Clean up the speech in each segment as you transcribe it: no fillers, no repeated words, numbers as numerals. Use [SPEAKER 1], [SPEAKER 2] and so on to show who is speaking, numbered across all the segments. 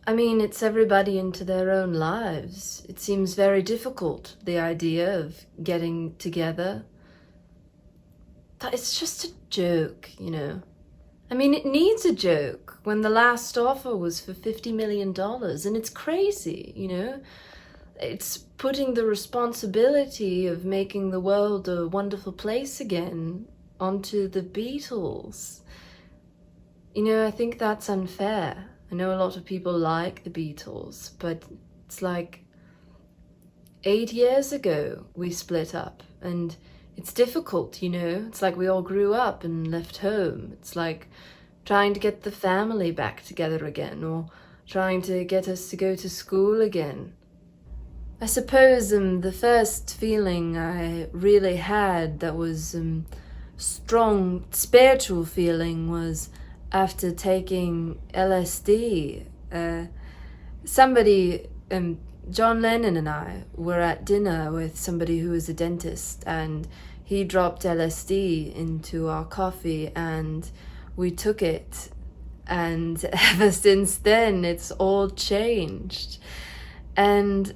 [SPEAKER 1] I mean, it's everybody into their own lives. It seems very difficult, the idea of getting together. But it's just a joke, you know. I mean, it needs a joke when the last offer was for $50 million, and it's crazy, you know. It's putting the responsibility of making the world a wonderful place again onto the Beatles. You know, I think that's unfair. I know a lot of people like the Beatles, but it's like 8 years ago we split up, and it's difficult, you know. It's like we all grew up and left home. It's like trying to get the family back together again, or trying to get us to go to school again. I suppose the first feeling I really had that was strong spiritual feeling was after taking LSD. John Lennon and I were at dinner with somebody who was a dentist, and he dropped LSD into our coffee and we took it, and ever since then it's all changed. And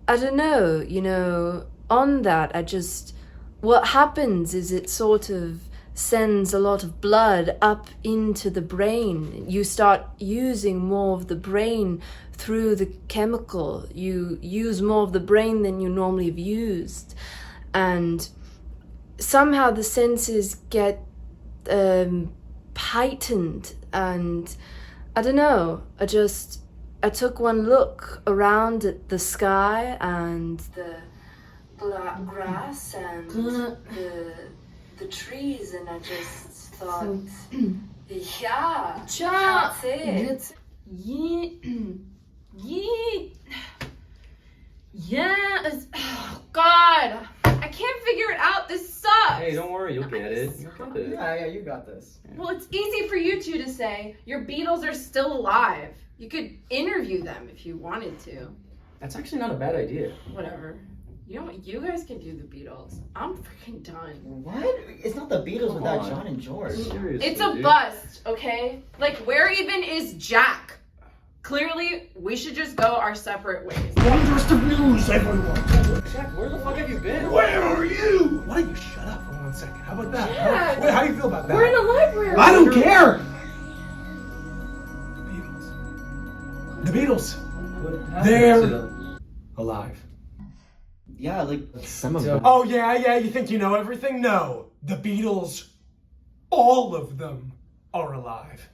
[SPEAKER 1] I don't know, you know, on that what happens is it sort of sends a lot of blood up into the brain. You start using more of the brain through the chemical. You use more of the brain than you normally have used. And somehow the senses get heightened. And I don't know, I took one look around at the sky and the grass and the trees, and I just thought, yeah, that's it.
[SPEAKER 2] Yes. Oh, God. I can't figure it out. This sucks.
[SPEAKER 3] Hey, don't worry. You'll get it. You'll get it.
[SPEAKER 4] Yeah, you got this.
[SPEAKER 3] Yeah.
[SPEAKER 2] Well, it's easy for you two to say. Your Beatles are still alive. You could interview them if you wanted to.
[SPEAKER 3] That's actually not a bad idea.
[SPEAKER 2] Whatever. You know what? You guys can do the Beatles. I'm freaking done.
[SPEAKER 4] What? It's not the Beatles without John and George.
[SPEAKER 3] Seriously,
[SPEAKER 2] It's a
[SPEAKER 3] dude.
[SPEAKER 2] bust, okay? Like, where even is Jack? Clearly, we should just go our separate ways.
[SPEAKER 5] Wondrous of news, everyone!
[SPEAKER 3] Jack, where the fuck have you been?
[SPEAKER 5] Where are you? Why don't you shut up for 1 second? How about that?
[SPEAKER 2] Jack!
[SPEAKER 5] Wait, how do you feel about that?
[SPEAKER 2] We're in a library.
[SPEAKER 5] I don't care! The Beatles.
[SPEAKER 3] What happened
[SPEAKER 5] They're
[SPEAKER 3] to them?
[SPEAKER 5] alive.
[SPEAKER 4] Yeah, like some of them.
[SPEAKER 5] Oh, yeah, you think you know everything? No. The Beatles, all of them, are alive.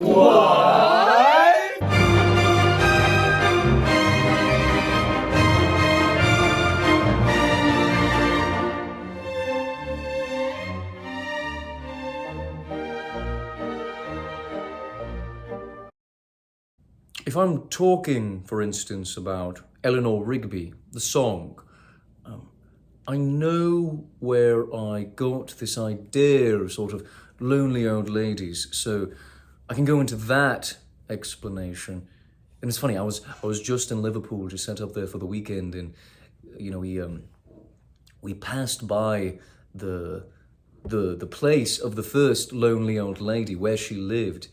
[SPEAKER 5] What?
[SPEAKER 6] If I'm talking, for instance, about Eleanor Rigby, the song, I know where I got this idea of sort of lonely old ladies, so I can go into that explanation. And it's funny, I was just in Liverpool, just set up there for the weekend, and you know we passed by the place of the first lonely old lady where she lived,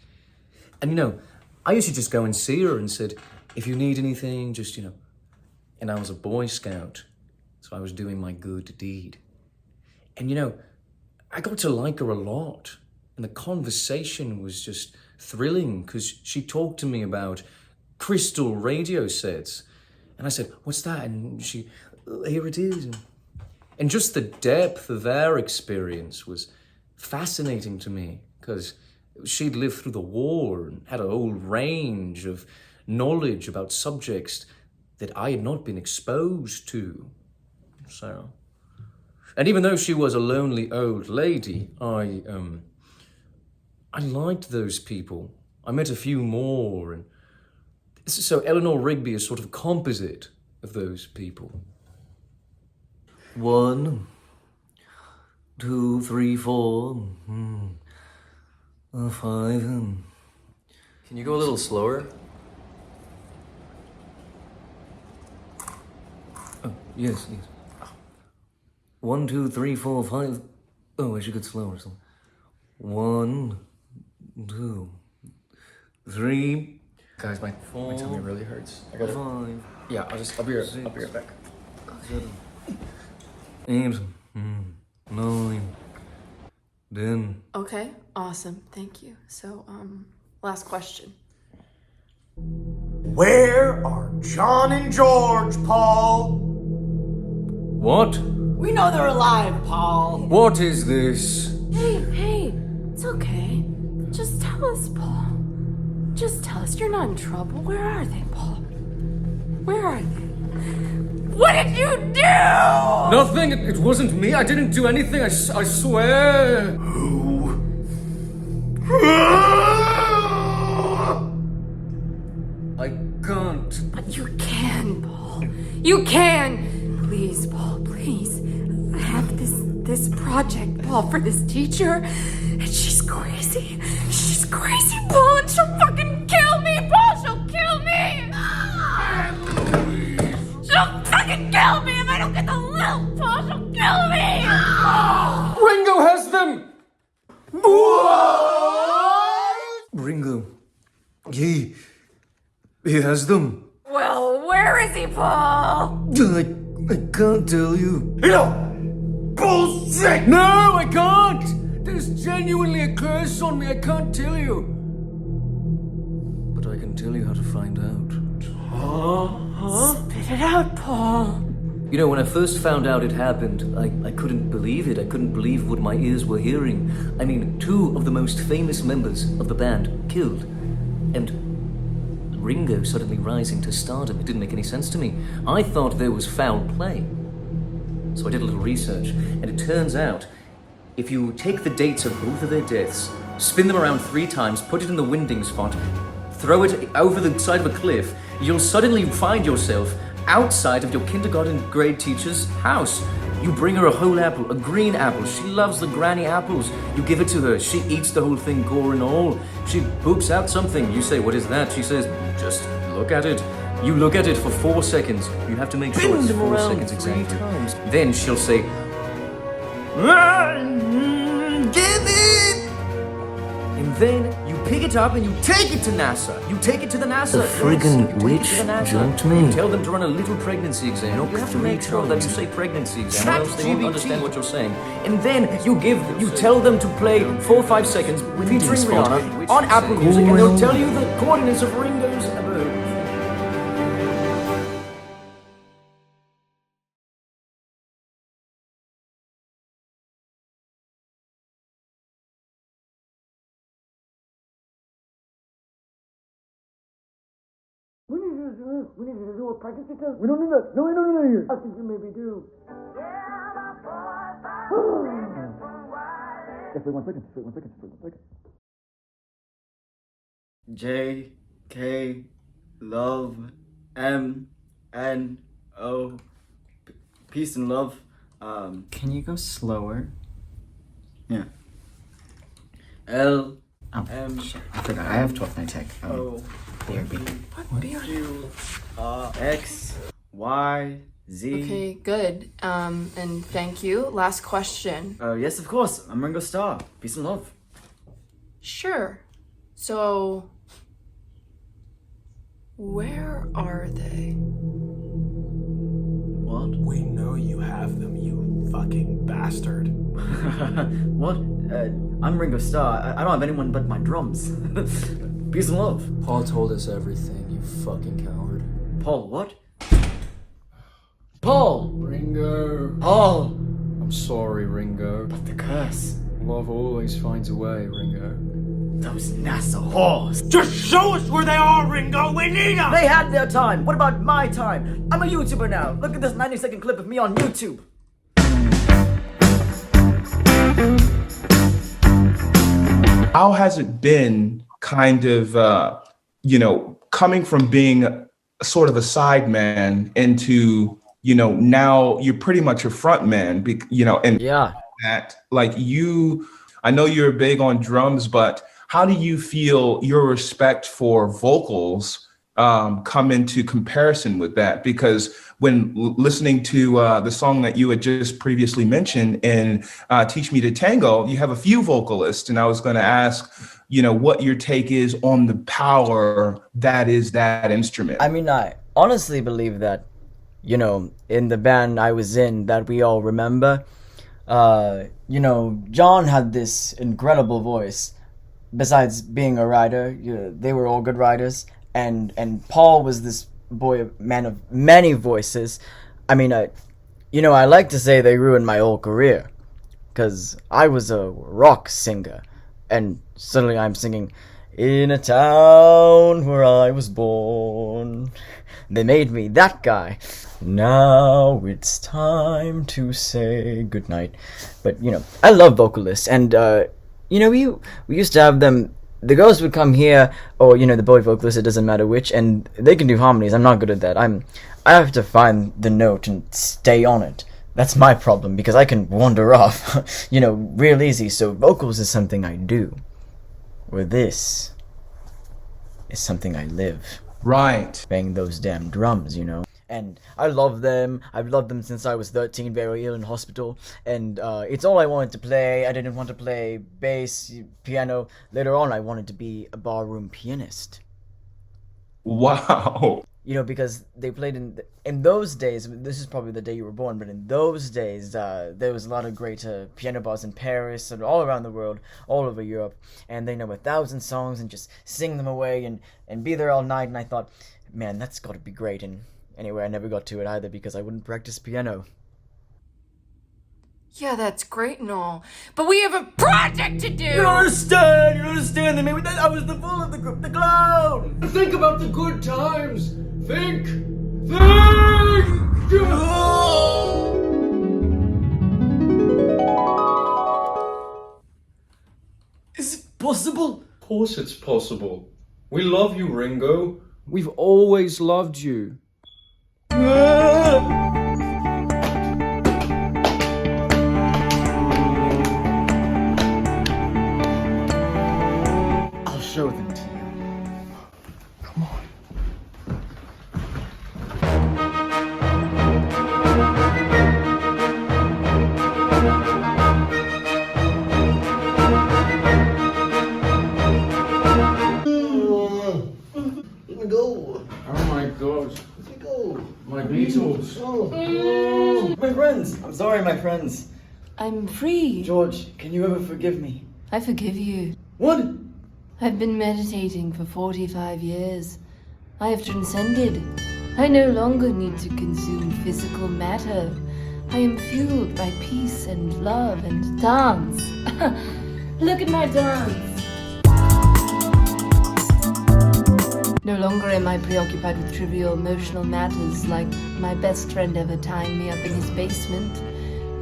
[SPEAKER 6] and you know, I used to just go and see her and said, if you need anything, just, you know, and I was a Boy Scout, so I was doing my good deed. And, you know, I got to like her a lot. And the conversation was just thrilling because she talked to me about crystal radio sets. And I said, what's that? And she, here it is. And just the depth of our experience was fascinating to me because she'd lived through the war and had a whole range of knowledge about subjects that I had not been exposed to. So, and even though she was a lonely old lady, I liked those people. I met a few more, and so Eleanor Rigby is sort of a composite of those people. 1, 2, 3, 4. 5.
[SPEAKER 3] Can you go a little slower?
[SPEAKER 6] Oh, yes. 1, 2, 3, 4, 5. Oh, I should get slower. So 1, 2, 3.
[SPEAKER 3] Guys, my tummy really hurts. I gotta.
[SPEAKER 6] 5.
[SPEAKER 3] Yeah, I'll be right back.
[SPEAKER 6] 7. 8. 9. 10.
[SPEAKER 1] Okay, awesome. Thank you. So, last question.
[SPEAKER 5] Where are John and George, Paul?
[SPEAKER 6] What?
[SPEAKER 4] We know they're alive, Paul.
[SPEAKER 6] What is this?
[SPEAKER 1] Hey, it's okay. Just tell us, Paul. Just tell us. You're not in trouble. Where are they, Paul? Where are they? What did you do?
[SPEAKER 6] Nothing. It wasn't me. I didn't do anything. I swear. I can't.
[SPEAKER 1] But you can, Paul. You can. Please, Paul, please. I have this project, Paul, for this teacher. And she's crazy. She's crazy, Paul, and she'll fucking kill me, Paul. She'll kill me. She'll fucking kill me if I don't get the loot, Paul. She'll kill me.
[SPEAKER 6] Ringo has them. Ringo. He has them.
[SPEAKER 1] Well, where is he, Paul?
[SPEAKER 6] I can't tell you.
[SPEAKER 5] Bullshit!
[SPEAKER 6] No, I can't! There's genuinely a curse on me, I can't tell you. But I can tell you how to find out.
[SPEAKER 1] Spit it out, Paul.
[SPEAKER 6] You know, when I first found out it happened, I couldn't believe it. I couldn't believe what my ears were hearing. I mean, 2 of the most famous members of the band killed. And Ringo suddenly rising to stardom. It didn't make any sense to me. I thought there was foul play. So I did a little research, and it turns out if you take the dates of both of their deaths, spin them around 3 times, put it in the winding spot, throw it over the side of a cliff, you'll suddenly find yourself outside of your kindergarten grade teacher's house. You bring her a whole apple, a green apple. She loves the granny apples. You give it to her. She eats the whole thing, core and all. She poops out something. You say, what is that? She says, just look at it. You look at it for 4 seconds. You have to make sure it's 4 seconds exactly. Then she'll say, give it! And then you pick it up and you take it to NASA. You take it to the NASA.
[SPEAKER 3] The friggin' witch jumped me.
[SPEAKER 6] You tell them to run a little pregnancy exam. You have to make sure that you say pregnancy exam, or else they won't understand what you're saying. And then you tell them to play 4 or 5 seconds featuring Rihanna on Apple Music, and they'll tell you the coordinates of Ringo's abode.
[SPEAKER 5] We need to do a pregnancy test. We don't need that. No, we don't need that here. I think you maybe do. Just wait 1 second. Just wait 1 second. Just wait 1 second.
[SPEAKER 4] J K love M N O peace and love.
[SPEAKER 7] Can you go slower?
[SPEAKER 4] Yeah. L
[SPEAKER 7] Oh,
[SPEAKER 4] M
[SPEAKER 7] shit. I forgot. I have 12th night tech.
[SPEAKER 4] O
[SPEAKER 7] BRB.
[SPEAKER 4] Q X Y Z.
[SPEAKER 1] Okay, good. And thank you. Last question.
[SPEAKER 4] Yes, of course. I'm Ringo Starr. Peace and love.
[SPEAKER 1] Sure. So, where are they?
[SPEAKER 4] What?
[SPEAKER 5] We know you have them, you fucking bastard.
[SPEAKER 4] What? I'm Ringo Starr. I don't have anyone but my drums. Peace and love.
[SPEAKER 3] Paul told us everything, you fucking coward.
[SPEAKER 4] Paul, what? Paul!
[SPEAKER 3] Ringo.
[SPEAKER 4] Paul!
[SPEAKER 3] I'm sorry, Ringo.
[SPEAKER 4] But the curse.
[SPEAKER 3] Love always finds a way, Ringo.
[SPEAKER 4] Those NASA whores.
[SPEAKER 5] Just show us where they are, Ringo. We need them.
[SPEAKER 4] They had their time. What about my time? I'm a YouTuber now. Look at this 90-second clip of me on YouTube.
[SPEAKER 8] How has it been kind of, coming from being sort of a side man into, now you're pretty much a front man, and
[SPEAKER 4] Yeah.
[SPEAKER 8] that like I know you're big on drums, but how do you feel your respect for vocals come into comparison with that? Because when listening to the song that you had just previously mentioned in Teach Me to Tango, you have a few vocalists, and I was going to ask, what your take is on the power that is that instrument.
[SPEAKER 4] I mean, I honestly believe that, in the band I was in that we all remember, John had this incredible voice. Besides being a writer, they were all good writers, and Paul was this man of many voices. I mean, I like to say they ruined my whole career, because I was a rock singer, and suddenly I'm singing, "In a town where I was born." They made me that guy. Now it's time to say goodnight. But, I love vocalists, and, we used to have them, the girls would come here, or, the boy vocalist, it doesn't matter which, and they can do harmonies. I'm not good at that. I have to find the note and stay on it. That's my problem, because I can wander off, real easy. So vocals is something I do. Or this is something I live.
[SPEAKER 8] Right.
[SPEAKER 4] Bang those damn drums, And I love them. I've loved them since I was 13, very ill in hospital. And it's all I wanted to play. I didn't want to play bass, piano. Later on, I wanted to be a barroom pianist.
[SPEAKER 8] Wow.
[SPEAKER 4] Because they played in those days. This is probably the day you were born, but in those days, there was a lot of great piano bars in Paris and all around the world, all over Europe, and they know 1,000 songs and just sing them away and be there all night. And I thought, man, that's got to be great. And anyway, I never got to it either because I wouldn't practice piano.
[SPEAKER 9] Yeah, that's great and all, but we have a project to do!
[SPEAKER 4] You don't understand, they made me that I was the fool of the group, the clown!
[SPEAKER 5] Think about the good times. Think!
[SPEAKER 4] Is it possible?
[SPEAKER 3] Of course it's possible. We love you, Ringo. We've always loved you.
[SPEAKER 4] I'll show them to you.
[SPEAKER 3] Come on.
[SPEAKER 5] Let me go.
[SPEAKER 3] Oh my God.
[SPEAKER 5] Let me go.
[SPEAKER 3] My Beatles.
[SPEAKER 4] My friends! I'm sorry, my friends.
[SPEAKER 1] I'm free.
[SPEAKER 4] George, can you ever forgive me?
[SPEAKER 1] I forgive you.
[SPEAKER 4] What?
[SPEAKER 1] I've been meditating for 45 years. I have transcended. I no longer need to consume physical matter. I am fueled by peace and love and dance. Look at my dance. No longer am I preoccupied with trivial emotional matters like my best friend ever tying me up in his basement.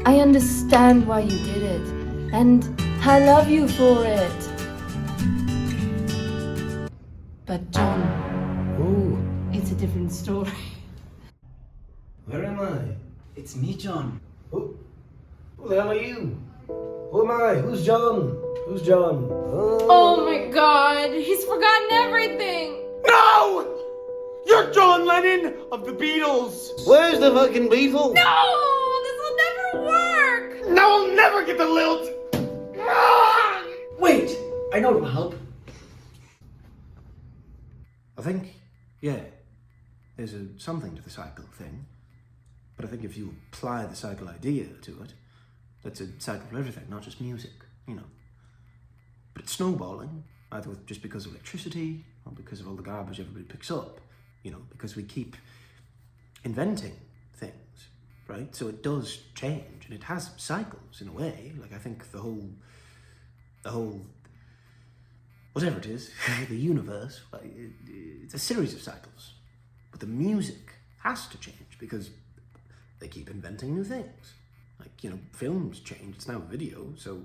[SPEAKER 1] I understand why you did it, and I love you for it. But John, it's a different story.
[SPEAKER 5] Where am I?
[SPEAKER 4] It's me, John.
[SPEAKER 5] Who the hell are you? Who am I? Who's John? Who's John?
[SPEAKER 2] Oh my god, he's forgotten everything!
[SPEAKER 5] No! You're John Lennon of the Beatles! Where's the fucking Beatles?
[SPEAKER 2] No! This will never work!
[SPEAKER 5] No, I'll never get the lilt!
[SPEAKER 4] Wait! I know it'll help.
[SPEAKER 10] I think, yeah, there's something to the cycle thing. But I think if you apply the cycle idea to it, that's a cycle for everything, not just music, But it's snowballing, either just because of electricity or because of all the garbage everybody picks up, because we keep inventing things, right? So it does change, and it has cycles in a way. Like, I think the whole, whatever it is, the universe, it's a series of cycles. But the music has to change because they keep inventing new things. Like, films change, it's now video, so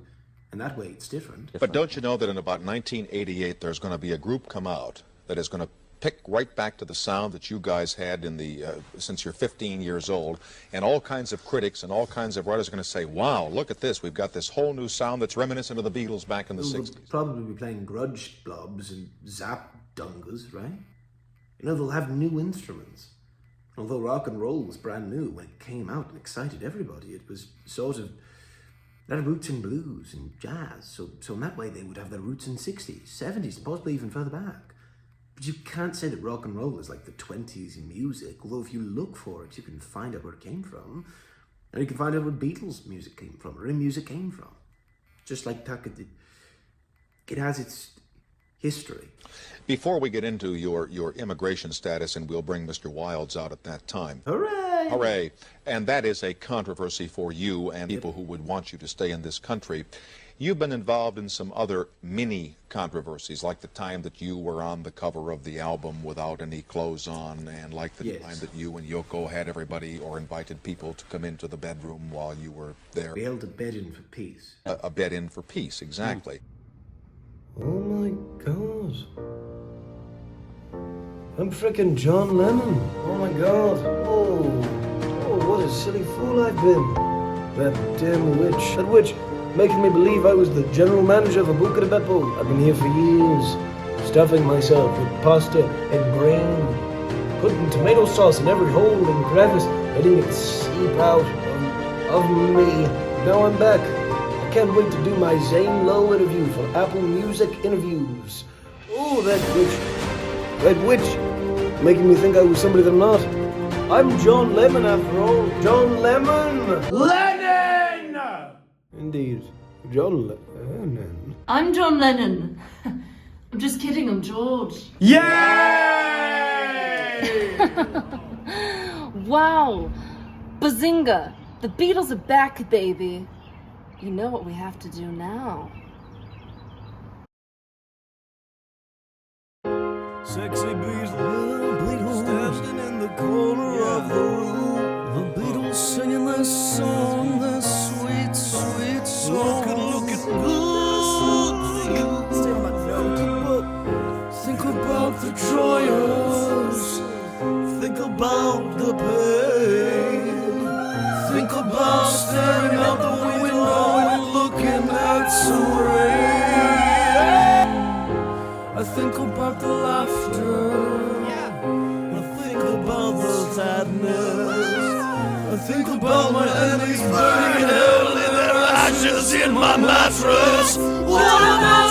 [SPEAKER 10] in that way it's different.
[SPEAKER 11] But don't you know that in about 1988 there's going to be a group come out that is going to pick right back to the sound that you guys had in the since you're 15 years old, and all kinds of critics and all kinds of writers are going to say, wow, look at this, we've got this whole new sound that's reminiscent of the Beatles back in the 60s.
[SPEAKER 10] They'll probably be playing grudge blobs and zap dungas, right? They'll have new instruments. Although rock and roll was brand new when it came out and excited everybody, it was sort of Their roots in blues and jazz, so in that way they would have their roots in 60s, 70s, and possibly even further back. But you can't say that rock and roll is like the 20s in music, although if you look for it, you can find out where it came from. And you can find out where Beatles music came from, or music came from. Just like Tuck, it has its history.
[SPEAKER 11] Before we get into your immigration status, and we'll bring Mr. Wilds out at that time.
[SPEAKER 10] Hooray!
[SPEAKER 11] Hooray! And that is a controversy for you and people who would want you to stay in this country. You've been involved in some other mini controversies, like the time that you were on the cover of the album without any clothes on, and like the time that you and Yoko had everybody or invited people to come into the bedroom while you were there.
[SPEAKER 10] We held a bed in for peace.
[SPEAKER 11] A bed in for peace, exactly.
[SPEAKER 3] Oh my God. I'm frickin' John Lennon. Oh my God. Oh, what a silly fool I've been. That damn witch. That witch making me believe I was the general manager of a Buca de Beppo. I've been here for years, stuffing myself with pasta and grain, putting tomato sauce in every hole and crevice, letting it seep out of me. Now I'm back. I can't wait to do my Zane Lowe interview for Apple Music Interviews. Oh, that witch, making me think I was somebody that I'm not. I'm John Lemon after all. John Lemon!
[SPEAKER 5] Lennon!
[SPEAKER 3] Indeed, John Lennon.
[SPEAKER 1] I'm John Lennon. I'm just kidding, I'm George.
[SPEAKER 5] Yay!
[SPEAKER 1] Wow! Bazinga! The Beatles are back, baby. You know what we have to do now.
[SPEAKER 12] Sexy Beatles, standing in the corner of the room. The Beatles singing their song, their sweet, sweet song. Looking good. Think about the joyous. Think about the pain. Think about staring out the window and looking at some rain. I think about the laughter. I think about the sadness. I think about my enemies burning in hell in their ashes in my mattress. What about